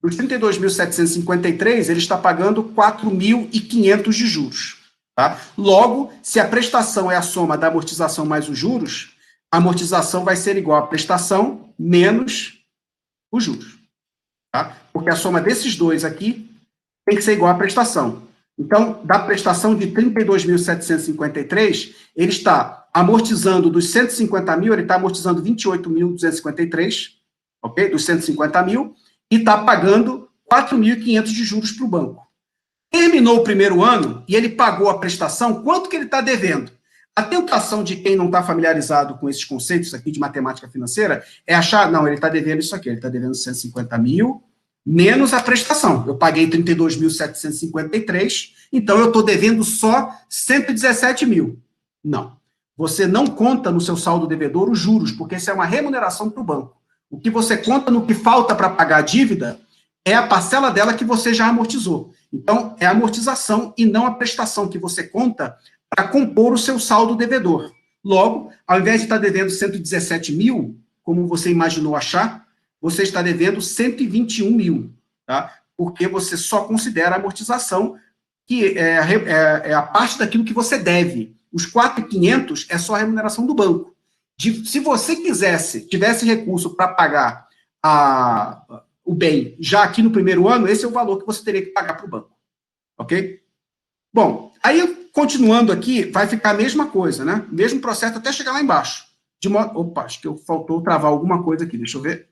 Dos 32.753, ele está pagando 4.500 de juros. Tá? Logo, se a prestação é a soma da amortização mais os juros, a amortização vai ser igual à prestação menos os juros. Tá? Porque a soma desses dois aqui tem que ser igual à prestação. Então, da prestação de 32.753, ele está amortizando dos 150 mil, ele está amortizando 28.253, ok? Dos 150 mil, e está pagando 4.500 de juros para o banco. Terminou o primeiro ano e ele pagou a prestação, quanto que ele está devendo? A tentação de quem não está familiarizado com esses conceitos aqui de matemática financeira é achar, não, ele está devendo isso aqui, ele está devendo 150 mil, menos a prestação. Eu paguei 32.753, então eu estou devendo só 117 mil. Não. Você não conta no seu saldo devedor os juros, porque isso é uma remuneração para o banco. O que você conta no que falta para pagar a dívida é a parcela dela que você já amortizou. Então, é a amortização e não a prestação que você conta para compor o seu saldo devedor. Logo, ao invés de estar devendo 117 mil, como você imaginou achar, você está devendo 121 mil, tá? Porque você só considera a amortização, que é a parte daquilo que você deve. Os 4.500 é só a remuneração do banco. Se você tivesse recurso para pagar o bem já aqui no primeiro ano, esse é o valor que você teria que pagar para o banco. Ok? Bom, aí continuando aqui, vai ficar a mesma coisa, né? Mesmo processo até chegar lá embaixo. Opa, acho que faltou travar alguma coisa aqui, deixa eu ver.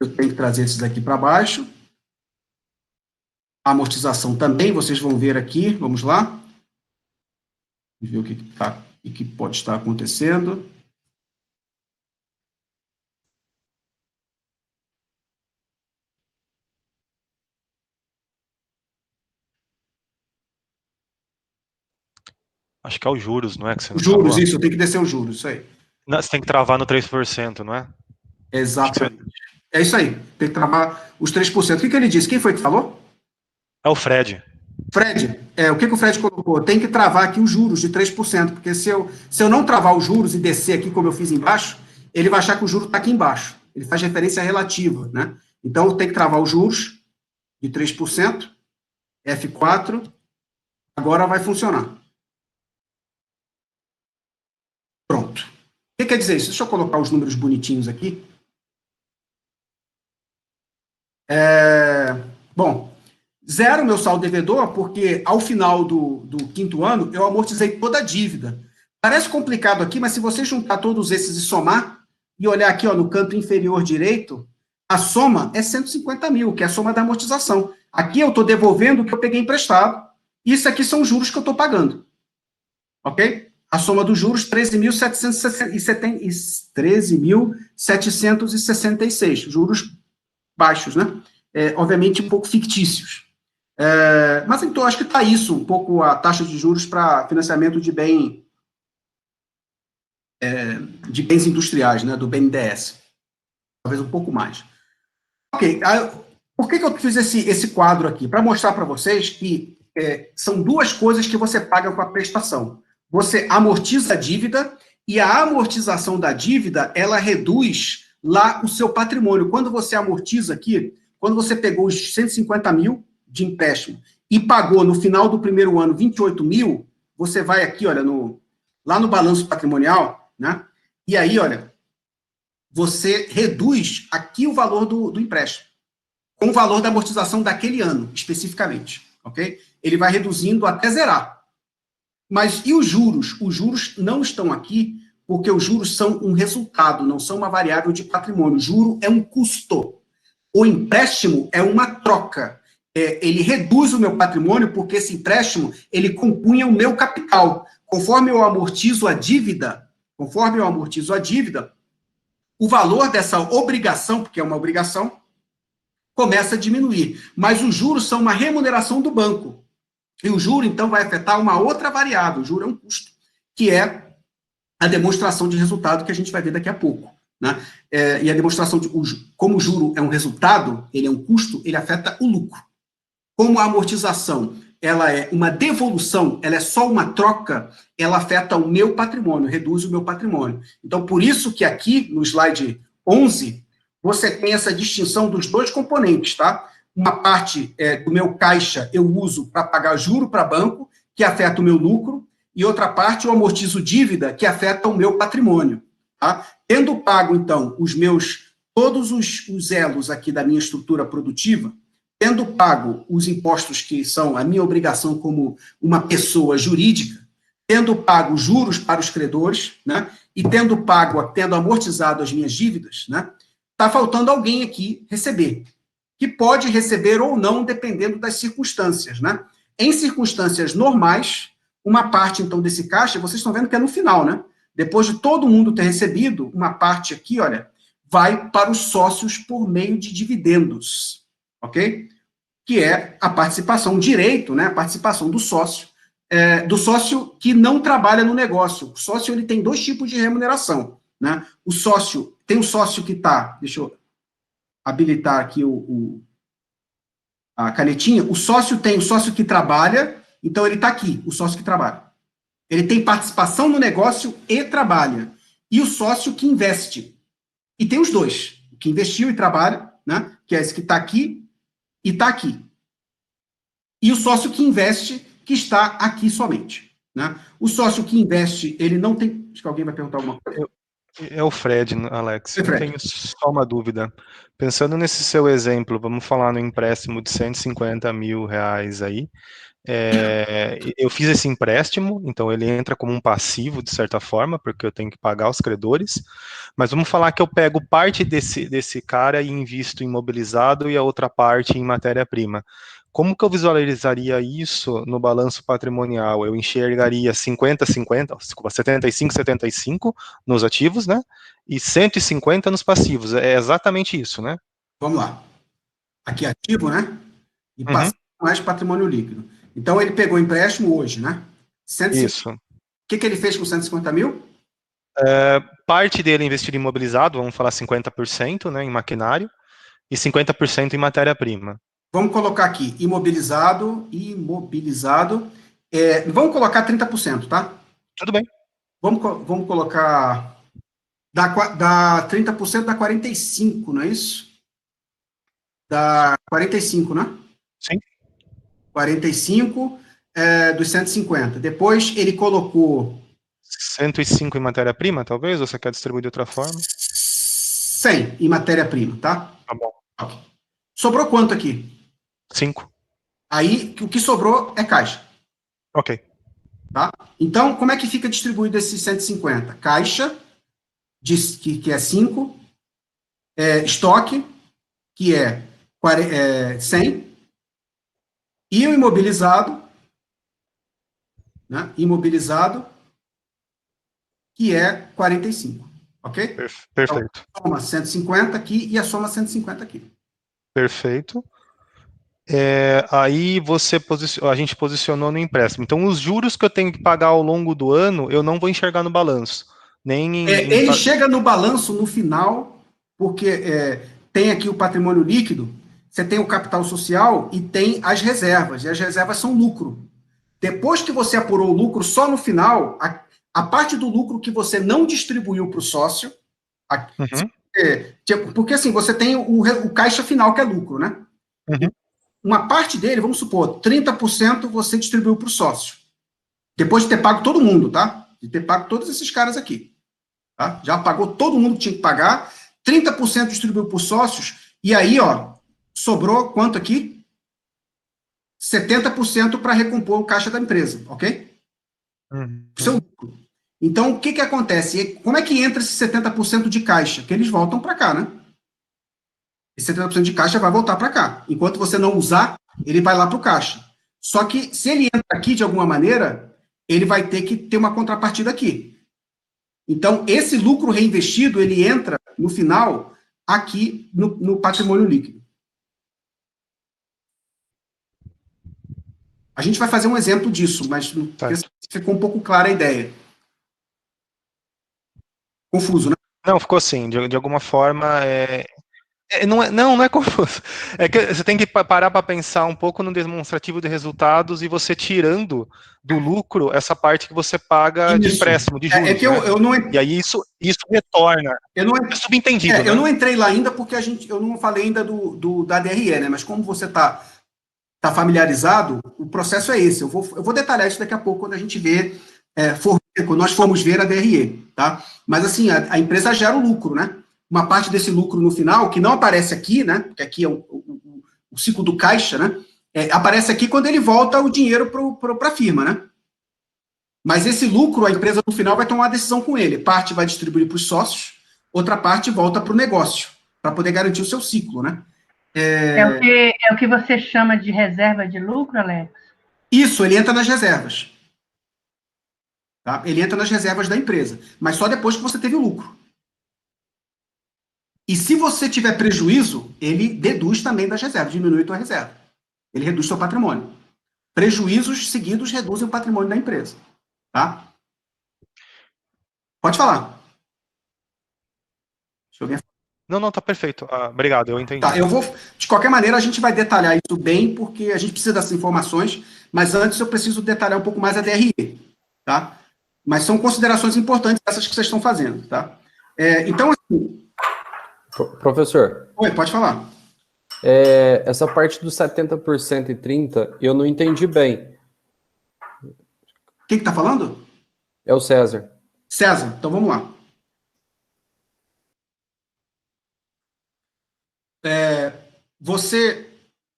Eu tenho que trazer esses aqui para baixo. A amortização também, vocês vão ver aqui, vamos lá. Ver o que pode estar acontecendo. Acho que é os juros, não é? Que você não Os juros, travou? isso, eu tenho que descer os juros, isso aí. Não, você tem que travar no 3%, não é? Exatamente. É isso aí, tem que travar os 3%. O que ele disse? Quem foi que falou? É o Fred. Fred, o que o Fred colocou? Tem que travar aqui os juros de 3%, porque se eu não travar os juros e descer aqui como eu fiz embaixo, ele vai achar que o juro está aqui embaixo. Ele faz referência relativa, né? Então, tem que travar os juros de 3%, F4, agora vai funcionar. quer dizer isso? Deixa eu colocar os números bonitinhos aqui. Bom, zero meu saldo devedor, porque ao final do quinto ano eu amortizei toda a dívida. Parece complicado aqui, mas se você juntar todos esses e somar, e olhar aqui ó, no canto inferior direito, a soma é 150 mil, que é a soma da amortização. Aqui eu estou devolvendo o que eu peguei emprestado, e isso aqui são os juros que eu estou pagando. Ok? A soma dos juros, 13.766, juros baixos, né? Obviamente um pouco fictícios. Mas então acho que está isso, um pouco a taxa de juros para financiamento de bens industriais, né, do BNDES. Talvez um pouco mais. Ok, por que eu fiz esse quadro aqui? Para mostrar para vocês que são duas coisas que você paga com a prestação. Você amortiza a dívida e a amortização da dívida, ela reduz lá o seu patrimônio. Quando você amortiza aqui, quando você pegou os 150 mil de empréstimo e pagou no final do primeiro ano 28 mil, você vai aqui, olha, lá no balanço patrimonial, né? E aí, olha, você reduz aqui o valor do empréstimo, com o valor da amortização daquele ano, especificamente, ok? Ele vai reduzindo até zerar. Mas e os juros? Os juros não estão aqui, porque os juros são um resultado, não são uma variável de patrimônio. O juro é um custo. O empréstimo é uma troca. Ele reduz o meu patrimônio, porque esse empréstimo, ele compunha o meu capital. Conforme eu amortizo a dívida, o valor dessa obrigação, porque é uma obrigação, começa a diminuir. Mas os juros são uma remuneração do banco. E o juro, então, vai afetar uma outra variável. O juro é um custo, que é a demonstração de resultado que a gente vai ver daqui a pouco. Né? E a demonstração de como o juro é um resultado, ele é um custo, ele afeta o lucro. Como a amortização ela é uma devolução, ela é só uma troca, ela afeta o meu patrimônio, reduz o meu patrimônio. Então, por isso que aqui, no slide 11, você tem essa distinção dos dois componentes, tá? Uma parte do meu caixa eu uso para pagar juro para banco, que afeta o meu lucro, e outra parte eu amortizo dívida, que afeta o meu patrimônio. Tá? Tendo pago, então, todos os elos aqui da minha estrutura produtiva, tendo pago os impostos que são a minha obrigação como uma pessoa jurídica, tendo pago juros para os credores, né, e tendo amortizado as minhas dívidas, né, está faltando alguém aqui receber, que pode receber ou não, dependendo das circunstâncias, né? Em circunstâncias normais, uma parte, então, desse caixa, vocês estão vendo que é no final, né? Depois de todo mundo ter recebido, uma parte aqui, olha, vai para os sócios por meio de dividendos, ok? Que é a participação, o direito, né? A participação do sócio que não trabalha no negócio. O sócio, ele tem dois tipos de remuneração, né? Tem um sócio que está, deixa eu habilitar aqui a canetinha, tem o sócio que trabalha, então ele está aqui, o sócio que trabalha. Ele tem participação no negócio e trabalha. E o sócio que investe. E tem os dois, o que investiu e trabalha, né, que é esse que está aqui e está aqui. E o sócio que investe, que está aqui somente. Né? O sócio que investe, ele não tem... Acho que alguém vai perguntar alguma coisa. É o Fred, Alex. É Fred. Eu tenho só uma dúvida. Pensando nesse seu exemplo, vamos falar no empréstimo de 150 mil reais aí. Eu fiz esse empréstimo, então ele entra como um passivo, de certa forma, porque eu tenho que pagar os credores. Mas vamos falar que eu pego parte desse cara e invisto em imobilizado e a outra parte em matéria-prima. Como que eu visualizaria isso no balanço patrimonial? Eu enxergaria 75 nos ativos, né? E 150 nos passivos. É exatamente isso, né? Vamos lá. Aqui ativo, né? E passivo mais patrimônio líquido. Então, ele pegou empréstimo hoje, né? 150. Isso. O que ele fez com 150 mil? Parte dele é investido em imobilizado, vamos falar 50%, né, em maquinário, e 50% em matéria-prima. Vamos colocar aqui, imobilizado, vamos colocar 30%, tá? Tudo bem. Vamos colocar, dá 30%, dá 45, não é isso? Dá 45, né? Sim. 45 dos 150. Depois ele colocou 105 em matéria-prima, talvez? Ou você quer distribuir de outra forma? 100 em matéria-prima, tá? Tá bom. Ok. Sobrou quanto aqui? 5. Aí, o que sobrou é caixa. Ok. Tá? Então, como é que fica distribuído esses 150? Caixa, que é 5, estoque, que é 100, e o imobilizado, né? Imobilizado, que é 45. Ok? Perfeito. Então, soma 150 aqui e a soma 150 aqui. Perfeito. Aí a gente posicionou no empréstimo. Então, os juros que eu tenho que pagar ao longo do ano, eu não vou enxergar no balanço. Ele chega no balanço no final, porque tem aqui o patrimônio líquido, você tem o capital social e tem as reservas, e as reservas são lucro. Depois que você apurou o lucro, só no final, a parte do lucro que você não distribuiu para o sócio, porque assim, você tem o caixa final, que é lucro, né? Uhum. Uma parte dele, vamos supor, 30% você distribuiu para o sócio. Depois de ter pago todo mundo, tá? De ter pago todos esses caras aqui. Tá? Já pagou todo mundo que tinha que pagar, 30% distribuiu para os sócios, e aí, ó, sobrou quanto aqui? 70% para recompor o caixa da empresa, ok? Uhum. Seu lucro. Então, o que que acontece? Como é que entra esse 70% de caixa? Que eles voltam para cá, né? Esse 70% de caixa vai voltar para cá. Enquanto você não usar, ele vai lá para o caixa. Só que, se ele entra aqui de alguma maneira, ele vai ter que ter uma contrapartida aqui. Então, esse lucro reinvestido, ele entra, no final, aqui no patrimônio líquido. A gente vai fazer um exemplo disso, mas ficou um pouco clara a ideia. Confuso, né? Não, ficou assim, de alguma forma, não é confuso. É que você tem que parar para pensar um pouco no demonstrativo de resultados e você tirando do lucro essa parte que você paga de empréstimo, de juros. Eu não... E aí isso retorna. É subentendido, né? Eu não entrei lá ainda porque eu não falei ainda da DRE, né? Mas como você está familiarizado, o processo é esse. Eu vou detalhar isso daqui a pouco quando a gente ver, quando nós formos ver a DRE, tá? Mas assim, a empresa gera o lucro, né? Uma parte desse lucro no final, que não aparece aqui, né? Porque aqui é o ciclo do caixa, né? Aparece aqui quando ele volta o dinheiro para a firma, né? Mas esse lucro, a empresa no final vai tomar uma decisão com ele. Parte vai distribuir para os sócios, outra parte volta para o negócio, para poder garantir o seu ciclo, né? É o que você chama de reserva de lucro, Alex? Isso, ele entra nas reservas. Tá? Ele entra nas reservas da empresa, mas só depois que você teve o lucro. E se você tiver prejuízo, ele deduz também das reservas, diminui a tua reserva. Ele reduz seu patrimônio. Prejuízos seguidos reduzem o patrimônio da empresa. Tá? Pode falar. Deixa eu ver. Não, tá perfeito. Obrigado, eu entendi. Tá, de qualquer maneira, a gente vai detalhar isso bem, porque a gente precisa dessas informações, mas antes eu preciso detalhar um pouco mais a DRE, tá? Mas são considerações importantes essas que vocês estão fazendo, tá? Então, assim... Professor. Oi, pode falar. Essa parte dos 70% e 30%, eu não entendi bem. Quem que tá falando? É o César. César, então vamos lá.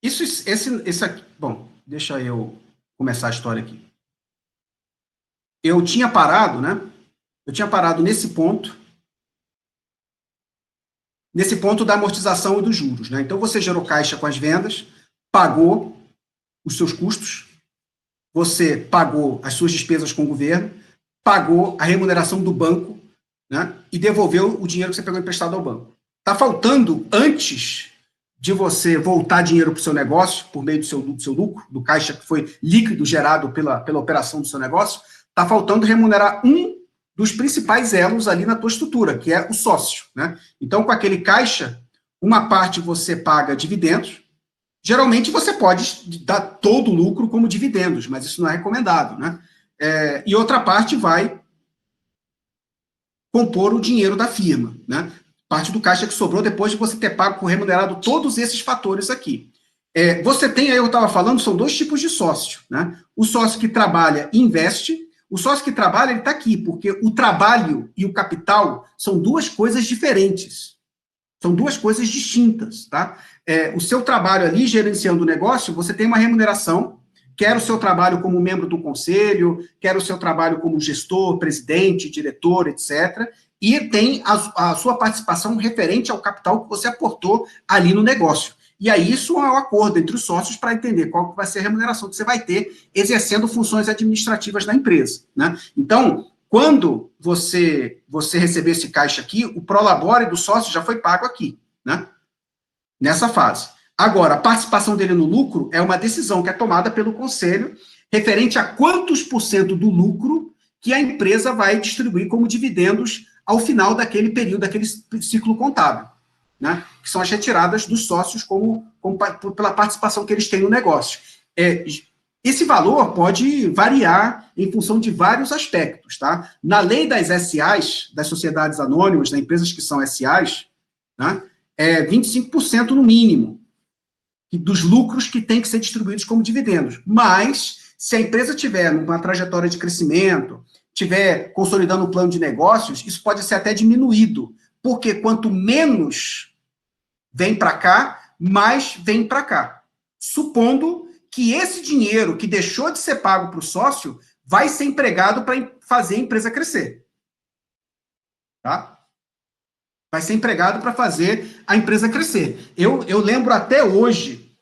Esse aqui, bom, deixa eu começar a história aqui. Eu tinha parado, né? Eu tinha parado nesse ponto da amortização e dos juros, né? Então você gerou caixa com as vendas, pagou os seus custos, você pagou as suas despesas com o governo, pagou a remuneração do banco, né? E devolveu o dinheiro que você pegou emprestado ao banco. Está faltando, antes de você voltar dinheiro para o seu negócio, por meio do seu lucro, do caixa que foi líquido gerado pela operação do seu negócio, está faltando remunerar um dos principais elos ali na tua estrutura, que é o sócio, né? Então, com aquele caixa, uma parte você paga dividendos, geralmente você pode dar todo o lucro como dividendos, mas isso não é recomendado, né? E outra parte vai compor o dinheiro da firma, né? Parte do caixa que sobrou depois de você ter pago, remunerado todos esses fatores aqui. Você tem, aí eu estava falando, são dois tipos de sócio, né? O sócio que trabalha e investe, O sócio que trabalha, ele está aqui, porque o trabalho e o capital são duas coisas diferentes. São duas coisas distintas, tá? O seu trabalho ali, gerenciando o negócio, você tem uma remuneração, quer o seu trabalho como membro do conselho, quer o seu trabalho como gestor, presidente, diretor, etc., e tem a sua participação referente ao capital que você aportou ali no negócio. E aí isso é um acordo entre os sócios para entender qual vai ser a remuneração que você vai ter exercendo funções administrativas na empresa, né? Então, quando você receber esse caixa aqui, o prolabore do sócio já foi pago aqui, né? Nessa fase. Agora, a participação dele no lucro é uma decisão que é tomada pelo conselho referente a quantos por cento do lucro que a empresa vai distribuir como dividendos ao final daquele período, daquele ciclo contábil, né? Que são as retiradas dos sócios pela participação que eles têm no negócio. Esse valor pode variar em função de vários aspectos, tá? Na lei das SAs, das sociedades anônimas, das empresas que são SAs, né, 25% no mínimo dos lucros que têm que ser distribuídos como dividendos. Mas, se a empresa tiver uma trajetória de crescimento, tiver consolidando um plano de negócios, isso pode ser até diminuído, porque quanto menos vem para cá, mais vem para cá. Supondo que esse dinheiro que deixou de ser pago para o sócio vai ser empregado para fazer a empresa crescer. Tá? Vai ser empregado para fazer a empresa crescer. Eu lembro até hoje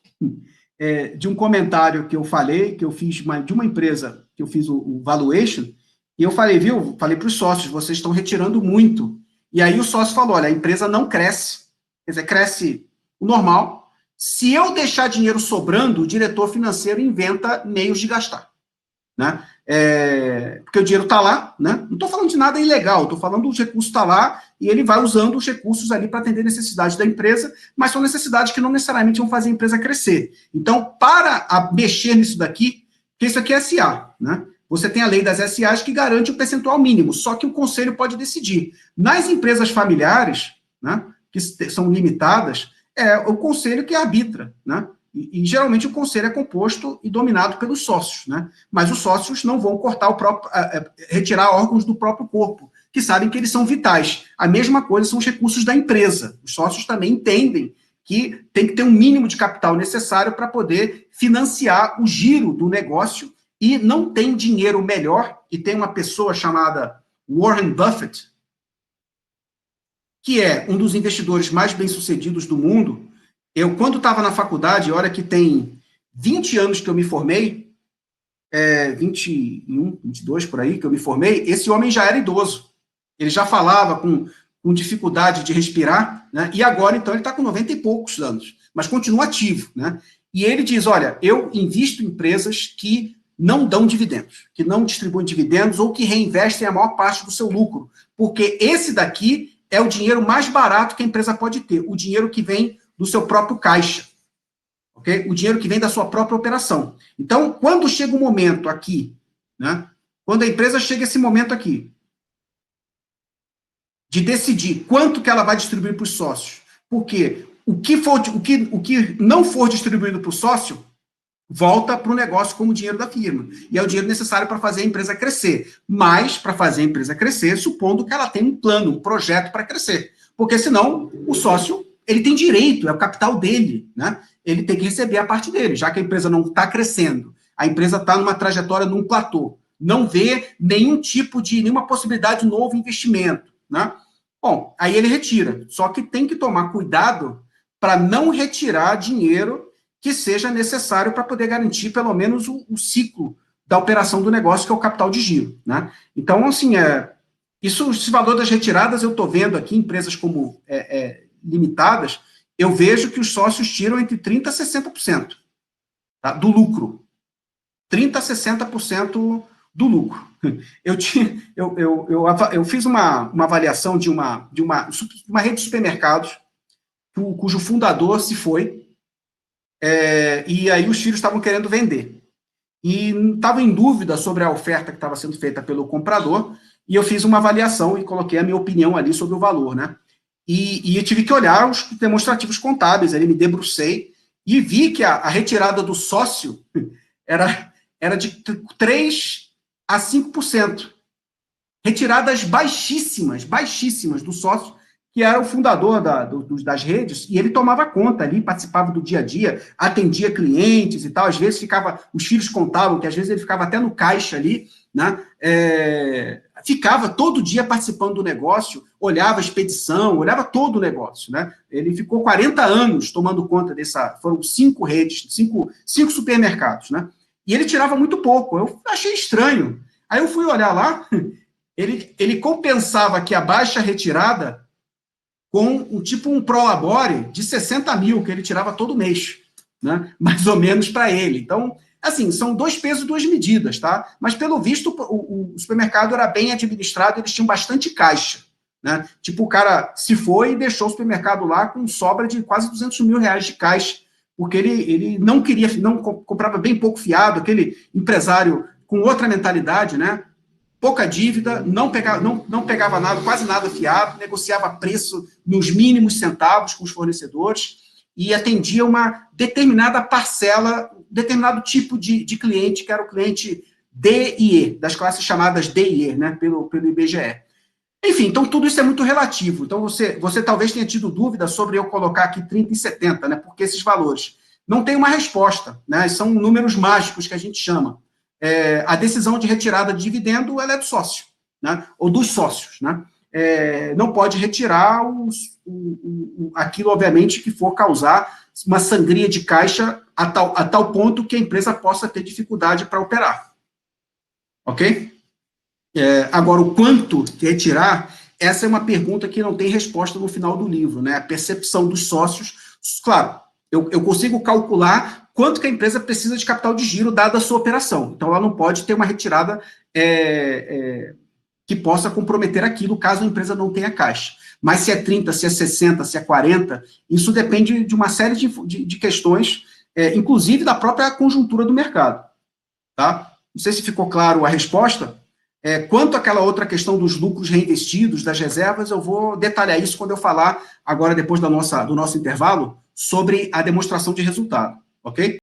de um comentário que eu falei, que eu fiz de uma empresa, que eu fiz o valuation, e eu falei, falei para os sócios, vocês estão retirando muito. E aí o sócio falou, olha, a empresa não cresce, quer dizer, cresce o normal. Se eu deixar dinheiro sobrando, o diretor financeiro inventa meios de gastar, né? Porque o dinheiro está lá, né? Não estou falando de nada ilegal, estou falando do recurso está lá e ele vai usando os recursos ali para atender necessidades da empresa, mas são necessidades que não necessariamente vão fazer a empresa crescer. Então, para mexer nisso daqui, porque isso aqui é SA, né? Você tem a lei das SAs que garante o percentual mínimo, só que o conselho pode decidir. Nas empresas familiares, né, que são limitadas, é o conselho que arbitra, né? E geralmente o conselho é composto e dominado pelos sócios, né? Mas os sócios não vão cortar retirar órgãos do próprio corpo, que sabem que eles são vitais. A mesma coisa são os recursos da empresa. Os sócios também entendem que tem que ter um mínimo de capital necessário para poder financiar o giro do negócio, e não tem dinheiro melhor, e tem uma pessoa chamada Warren Buffett, que é um dos investidores mais bem-sucedidos do mundo. Eu, quando estava na faculdade, olha que tem 20 anos que eu me formei, 21, 22 por aí que eu me formei, esse homem já era idoso. Ele já falava com dificuldade de respirar, né? E agora, então, ele está com 90 e poucos anos, mas continua ativo, né? E ele diz, olha, eu invisto em empresas que não dão dividendos, que não distribuem dividendos ou que reinvestem a maior parte do seu lucro, porque esse daqui é o dinheiro mais barato que a empresa pode ter, o dinheiro que vem do seu próprio caixa, ok? O dinheiro que vem da sua própria operação. Então, quando chega o momento aqui, né? Quando a empresa chega esse momento aqui, de decidir quanto que ela vai distribuir para os sócios, porque o que não for distribuído para o sócio, volta para o negócio como dinheiro da firma. E é o dinheiro necessário para fazer a empresa crescer. Mas, para fazer a empresa crescer, supondo que ela tem um plano, um projeto para crescer. Porque, senão, o sócio, ele tem direito, é o capital dele, né? Ele tem que receber a parte dele, já que a empresa não está crescendo. A empresa está numa trajetória, num platô. Não vê nenhuma possibilidade de novo investimento, né? Bom, aí ele retira. Só que tem que tomar cuidado para não retirar dinheiro que seja necessário para poder garantir, pelo menos, o ciclo da operação do negócio, que é o capital de giro, né? Então, assim, esse valor das retiradas, eu estou vendo aqui, empresas como limitadas, eu vejo que os sócios tiram entre 30% a 60%, tá, do lucro. 30% a 60% do lucro. Eu fiz uma avaliação de uma rede de supermercados, cujo fundador se foi, e aí os filhos estavam querendo vender. E estava em dúvida sobre a oferta que estava sendo feita pelo comprador, e eu fiz uma avaliação e coloquei a minha opinião ali sobre o valor, né? E eu tive que olhar os demonstrativos contábeis, ali me debrucei, e vi que a retirada do sócio era de 3 a 5%. Retiradas baixíssimas do sócio, que era o fundador das redes, e ele tomava conta ali, participava do dia a dia, atendia clientes e tal, às vezes os filhos contavam que às vezes ele ficava até no caixa ali, né, ficava todo dia participando do negócio, olhava a expedição, olhava todo o negócio, né, ele ficou 40 anos tomando conta foram 5 redes, 5 supermercados, né, e ele tirava muito pouco, eu achei estranho, aí eu fui olhar lá, ele compensava que a baixa retirada com um prolabore de 60 mil, que ele tirava todo mês, né? Mais ou menos para ele. Então, assim, são 2 pesos e 2 medidas, tá? Mas, pelo visto, o supermercado era bem administrado, eles tinham bastante caixa, né? Tipo, o cara se foi e deixou o supermercado lá com sobra de quase 200 mil reais de caixa, porque ele não comprava bem pouco fiado, aquele empresário com outra mentalidade, né? Pouca dívida, não pegava nada, quase nada fiado, negociava preço nos mínimos centavos com os fornecedores e atendia uma determinada parcela, determinado tipo de cliente, que era o cliente D e E, das classes chamadas D e E, né, pelo IBGE. Enfim, então tudo isso é muito relativo. Então você talvez tenha tido dúvida sobre eu colocar aqui 30 e 70, né, porque esses valores não tem uma resposta, né, são números mágicos que a gente chama. A decisão de retirada de dividendo ela é do sócio, né? Ou dos sócios, né? Não pode retirar aquilo, obviamente, que for causar uma sangria de caixa a tal ponto que a empresa possa ter dificuldade para operar. Ok? Agora, o quanto retirar, essa é uma pergunta que não tem resposta no final do livro, né? A percepção dos sócios, claro, eu consigo calcular quanto que a empresa precisa de capital de giro dada a sua operação. Então, ela não pode ter uma retirada que possa comprometer aquilo, caso a empresa não tenha caixa. Mas se é 30, se é 60, se é 40, isso depende de uma série de questões, inclusive da própria conjuntura do mercado. Tá? Não sei se ficou claro a resposta. Quanto àquela outra questão dos lucros reinvestidos, das reservas, eu vou detalhar isso quando eu falar, agora depois do nosso intervalo, sobre a demonstração de resultado. Ok?